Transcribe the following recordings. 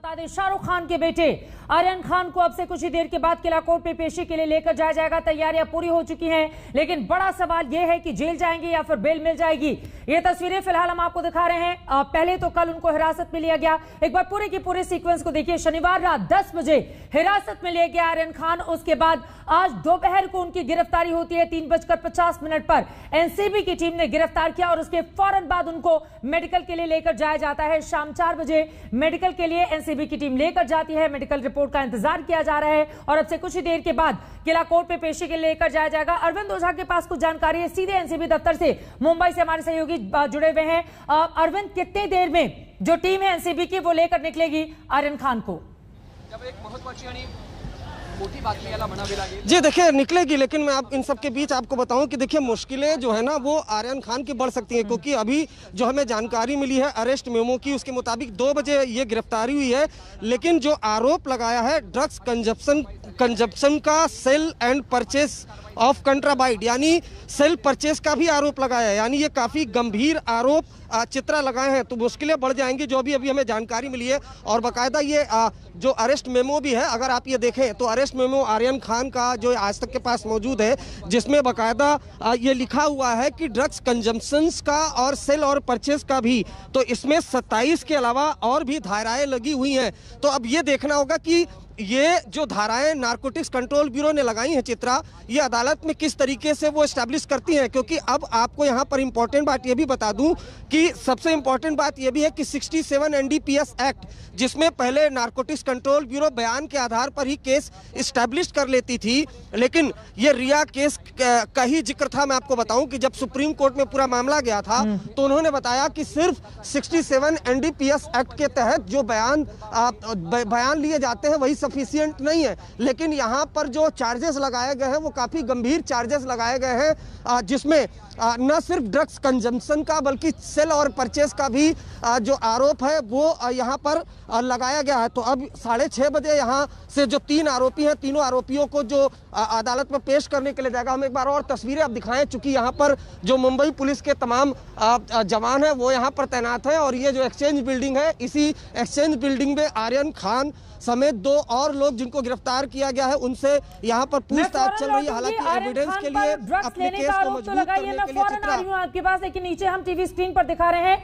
बता दें, शाहरुख खान के बेटे आर्यन खान को अब से कुछ ही देर के बाद किला कोर्ट में पेशी के लिए लेकर जाया जाएगा। तैयारियां पूरी हो चुकी हैं, लेकिन बड़ा सवाल यह है कि जेल जाएंगे या फिर बेल मिल जाएगी। ये तस्वीरें फिलहाल हम आपको दिखा रहे हैं। पहले तो कल उनको हिरासत में लिया गया। एक बार पूरे की पूरे सीक्वेंस को देखिए। शनिवार रात 10 बजे हिरासत में लिया गया आर्यन खान। उसके बाद आज दोपहर को उनकी गिरफ्तारी होती है। 3:50 पर एनसीबी की टीम ने गिरफ्तार किया और उसके फौरन बाद उनको मेडिकल के लिए लेकर जाया जाता है। शाम 4 बजे मेडिकल के लिए एनसीबी की टीम लेकर जाती है। मेडिकल रिपोर्ट का इंतजार किया जा रहा है और अब से कुछ ही देर के बाद किला कोर्ट में पेशी के लिए लेकर जाया जाएगा। अरविंद ओझा के पास कुछ जानकारी है, सीधे एनसीबी दफ्तर से मुंबई से हमारे सहयोगी जुड़े हुए हैं। अरविंद, कितनी देर में जो टीम है एनसीबी की वो लेकर निकलेगी आर्यन खान को? जब एक महत्वाची आणि मोठी बातमी याला म्हणावी लागेल। जी देखिए, निकलेगी, लेकिन मैं आप इन सब के बीच आपको बताऊं कि देखिए मुश्किलें जो है ना वो आर्यन खान की बढ़ सकती हैं, क्योंकि अभी जो हमें जानकारी मिली है अरेस्ट मेमो की, उसके मुताबिक 2 बजे ये गिरफ्तारी हुई है। लेकिन जो आरोप लगाया है ड्रग्स कंजप्शन का, सेल एंड परचेस ऑफ कंट्राबाइड यानी सेल परचेस का भी आरोप लगाया है। यानी ये काफी गंभीर आरोप चित्रा लगाए हैं, तो मुश्किलें बढ़ जाएंगी जो अभी हमें जानकारी मिली है। और बाकायदा ये जो अरेस्ट मेमो भी है, अगर आप ये देखें तो अरेस्ट मेमो आर्यन खान का जो आज तक के पास मौजूद है, जिसमें बाकायदा ये लिखा हुआ है कि ड्रग्स कंजम्पशंस का और सेल और परचेस का भी, तो इसमें 27 के अलावा और भी धाराएं लगी हुई हैं। तो अब ये देखना होगा कि ये जो धाराएं नारकोटिक्स कंट्रोल ब्यूरो ने लगाई हैं चित्रा, ये अदालत में किस तरीके से वो एस्टैब्लिश करती हैं। क्योंकि अब आपको यहाँ पर इंपॉर्टेंट बात ये भी बता दूं कि सबसे इंपॉर्टेंट बात ये भी है कि 67 एनडीपीएस एक्ट, जिसमें पहले नारकोटिक्स कंट्रोल ब्यूरो बयान के आधार पर ही केस एस्टैब्लिश कर लेती थी, लेकिन ये रिया केस का ही जिक्र था। मैं आपको बताऊं कि जब सुप्रीम कोर्ट में पूरा मामला गया था तो उन्होंने बताया कि सिर्फ 67 एनडीपीएस एक्ट के तहत जो बयान लिए जाते हैं वही सफिशिएंट नहीं है। लेकिन यहाँ पर जो चार्जेस लगाए गए हैं वो काफी गंभीर चार्जेस लगाए गए हैं, जिसमें न सिर्फ ड्रग्स कंजम्पशन का बल्कि सेल और परचेस का भी जो आरोप है वो यहाँ पर लगाया गया है। तो अब 6:30 बजे यहाँ से जो 3 आरोपी हैं, तीनों आरोपियों को जो अदालत में पेश करने के लिए जाएगा। हम एक बार और तस्वीरें अब दिखाएं, चूंकि यहाँ पर जो मुंबई पुलिस के तमाम जवान हैं वो यहाँ पर तैनात हैं। और ये जो एक्सचेंज बिल्डिंग है, इसी एक्सचेंज बिल्डिंग में आर्यन खान समेत 2 और लोग जिनको गिरफ्तार किया गया है, उनसे यहाँ पर पूछताछ चल रही है। हालांकि एविडेंस के लिए अपने केस को मजबूत करने के लिए फौरन आ रही हूं आपके पास, लेकिन नीचे हम टीवी स्क्रीन पर दिखा रहे हैं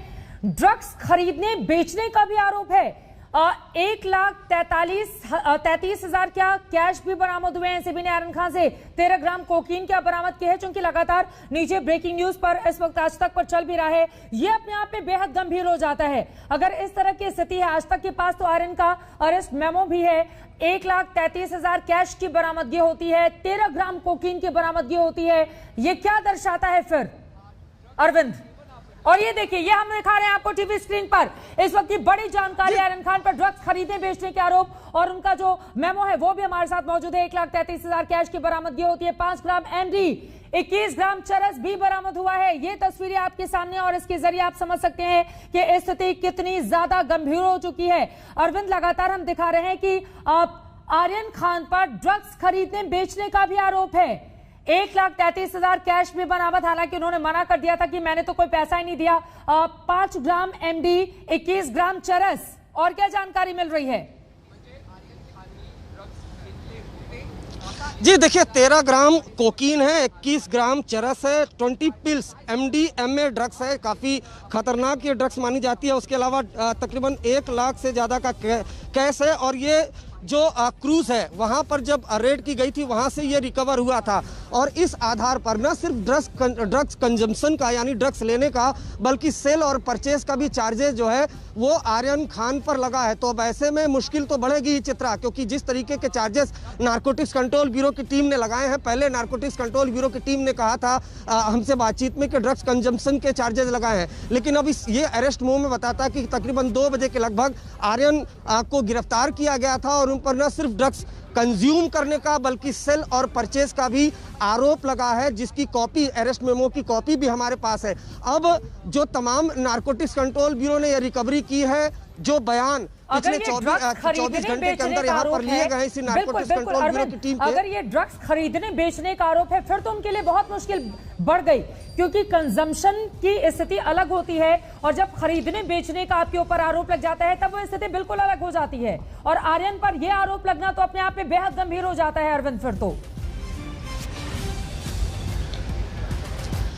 ड्रग्स खरीदने बेचने का भी आरोप है। 1,33,000 क्या कैश भी बरामद हुए हैं। एनसीबी ने आर्यन खान से 13 ग्राम कोकीन क्या बरामद की है। चूंकि लगातार नीचे ब्रेकिंग न्यूज पर इस वक्त आज तक पर चल भी रहा है, ये अपने आप में बेहद गंभीर हो जाता है अगर इस तरह की स्थिति है। आज तक के पास तो आर्यन का अरेस्ट मेमो भी है। 1,33,000 कैश की बरामदगी होती है, 13 ग्राम कोकीन की बरामदगी होती है। ये क्या दर्शाता है फिर अरविंद? और ये देखिए, ये हम दिखा रहे हैं आपको टीवी स्क्रीन पर इस वक्त की बड़ी जानकारी आर्यन खान पर ड्रग्स खरीदने बेचने के आरोप, और उनका जो मेमो है वो भी हमारे साथ मौजूद है। 1,33,000 कैश की बरामदगी होती है, 5 ग्राम एमडी, 21 ग्राम चरस भी बरामद हुआ है। ये तस्वीरें आपके सामने, और इसके जरिए आप समझ सकते हैं कि स्थिति कितनी ज्यादा गंभीर हो चुकी है। अरविंद, लगातार हम दिखा रहे हैं कि आर्यन खान पर ड्रग्स खरीदने बेचने का भी आरोप है। 1,33,000 कैश भी बरामद, हालांकि उन्होंने मना कर दिया था कि मैंने तो कोई पैसा ही नहीं दिया। 5 ग्राम एमडी, 21 ग्राम चरस, और क्या जानकारी मिल रही है? जी देखिए, 13 ग्राम कोकीन है, 21 ग्राम चरस है, 20 पिल्स MDMA ड्रग्स है, काफ़ी खतरनाक ये ड्रग्स मानी जाती है। उसके अलावा तकरीबन 1 लाख से ज़्यादा का कैश है। और ये जो क्रूज है वहाँ पर जब रेड की गई थी वहाँ से ये रिकवर हुआ था। और इस आधार पर न सिर्फ ड्रग्स कंजम्पशन का यानी ड्रग्स लेने का, बल्कि सेल और परचेस का भी चार्जेस जो है वो आर्यन खान पर लगा है। तो अब ऐसे में मुश्किल तो बढ़ेगी ही चित्रा, क्योंकि जिस तरीके के चार्जेस नारकोटिक्स कंट्रोल ब्यूरो की टीम ने लगाए हैं, पहले नारकोटिक्स कंट्रोल ब्यूरो की टीम ने कहा था हमसे बातचीत में कि ड्रग्स कंजम्पशन के चार्जेस लगाए हैं, लेकिन अब ये अरेस्ट मेमो में बताता कि तकरीबन 2 बजे के लगभग आर्यन को गिरफ्तार किया गया था और उन पर न सिर्फ ड्रग्स कंज्यूम करने का बल्कि सेल और परचेस का भी आरोप लगा है, जिसकी कॉपी, अरेस्ट मेमो की कॉपी भी हमारे पास है। अब जो तमाम नारकोटिक्स कंट्रोल ब्यूरो ने यह रिकवरी की है जो बयान पिछले अगर ये 24 ड्रग्स खरीदने घंटे के बेचने अंदर का यहाँ पर आरोप लिए है, गए इसी बिल्कुल नारकोटिक्स बिल्कुल कंट्रोल ब्यूरो की अरविंद, टीम के। अगर ये ड्रग्स खरीदने बेचने का आरोप है फिर तो उनके लिए बहुत मुश्किल बढ़ गई, क्योंकि कंजम्पशन की स्थिति अलग होती है और जब खरीदने बेचने का आपके ऊपर आरोप लग जाता है तब वो स्थिति बिल्कुल अलग हो जाती है। और आर्यन पर यह आरोप लगना तो अपने आप में बेहद गंभीर हो जाता है अरविंद। फिर तो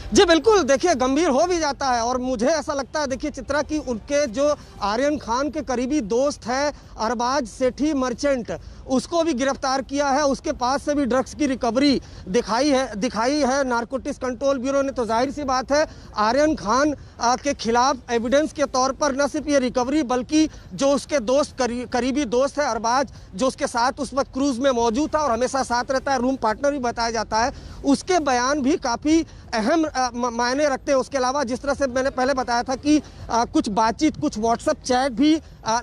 जी बिल्कुल, देखिए गंभीर हो भी जाता है। और मुझे ऐसा लगता है, देखिए चित्रा की उनके जो आर्यन खान के करीबी दोस्त है अरबाज सेठी मर्चेंट, उसको भी गिरफ्तार किया है। उसके पास से भी ड्रग्स की रिकवरी दिखाई है नारकोटिक्स कंट्रोल ब्यूरो ने। तो जाहिर सी बात है आर्यन खान के खिलाफ एविडेंस के तौर पर न सिर्फ ये रिकवरी बल्कि जो उसके दोस्त करीबी दोस्त है अरबाज, जो उसके साथ उस वक्त क्रूज में मौजूद था और हमेशा साथ रहता है, रूम पार्टनर भी बताया जाता है, उसके बयान भी काफ़ी अहम मायने रखते हैं। उसके अलावा जिस तरह से मैंने पहले बताया था कि कुछ बातचीत, कुछ व्हाट्सएप चैट भी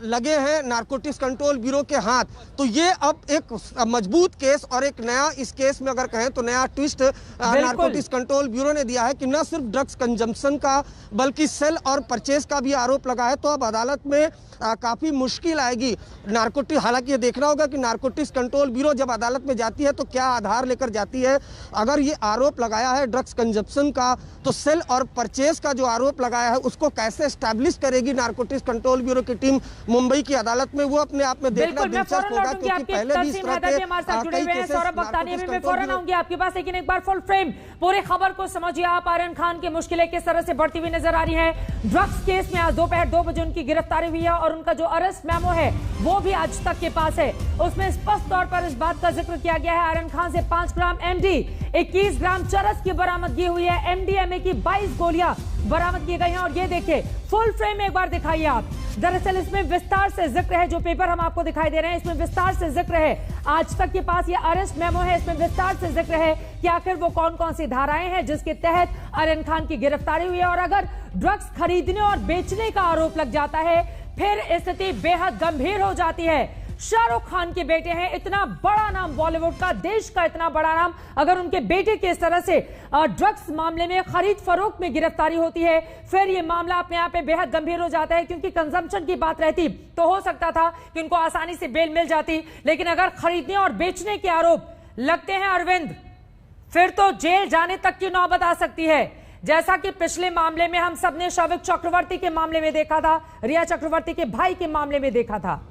लगे हैं नारकोटिक्स कंट्रोल ब्यूरो के हाथ। तो ये अब एक मजबूत केस और एक नया, इस केस में अगर कहें तो नया ट्विस्ट नारकोटिक्स कंट्रोल ब्यूरो ने दिया है कि न सिर्फ ड्रग्स कंजम्पशन का बल्कि सेल और परचेज का भी आरोप लगा है। तो अब अदालत में काफ़ी मुश्किल आएगी नारकोटिक। हालांकि ये देखना होगा कि नारकोटिक्स कंट्रोल ब्यूरो जब अदालत में जाती है तो क्या आधार लेकर जाती है। अगर ये आरोप लगाया है ड्रग्स कंजप्शन का, तो सेल और परचेज का जो आरोप लगाया है उसको कैसे एस्टैब्लिश करेगी नारकोटिक्स कंट्रोल ब्यूरो की टीम मुंबई की अदालत में, वो अपने आप में देखना दिलचस्प होगा। क्योंकि पहले भी इस तरह के सौरभ बख्तानी भी मैं फौरन आऊंगी आपके पास, लेकिन एक बार फुल फ्रेम पूरे खबर को समझिए आप। आर्यन खान की मुश्किलें किस तरह से बढ़ती हुई नजर आ रही हैं। ड्रग्स केस में आज दोपहर 2 बजे उनकी गिरफ्तारी हुई है और उनका जो अरेस्ट मेमो है वो भी आज तक के पास है। उसमें स्पष्ट तौर पर इस बात का जिक्र किया गया है आर्यन खान से 5 ग्राम एमडी, 21 ग्राम चरस की बरामदगी हुई है, एमडीएमए की 22 गोलियां बरामद की गई हैं। और ये देखिए फुल फ्रेम एक बार दिखाइए आप। दरअसल इसमें विस्तार से जिक्र है, जो पेपर हम आपको दिखाई दे रहे हैं इसमें विस्तार से जिक्र है। आज तक के पास ये अरेस्ट मेमो है, इसमें विस्तार से जिक्र है कि आखिर वो कौन कौन सी धाराएं हैं जिसके तहत आर्यन खान की गिरफ्तारी हुई है। और अगर ड्रग्स खरीदने और बेचने का आरोप लग जाता है फिर स्थिति बेहद गंभीर हो जाती है। शाहरुख खान के बेटे हैं, इतना बड़ा नाम बॉलीवुड का, देश का इतना बड़ा नाम, अगर उनके बेटे के इस तरह से ड्रग्स मामले में खरीद फरोख्त में गिरफ्तारी होती है फिर ये मामला अपने आप में बेहद गंभीर हो जाता है। क्योंकि कंजम्पशन की बात रहती तो हो सकता था कि उनको आसानी से बेल मिल जाती, लेकिन अगर खरीदने और बेचने के आरोप लगते हैं अरविंद, फिर तो जेल जाने तक की नौबत आ सकती है। जैसा कि पिछले मामले में हम सबने शौविक चक्रवर्ती के मामले में देखा था, रिया चक्रवर्ती के भाई के मामले में देखा था।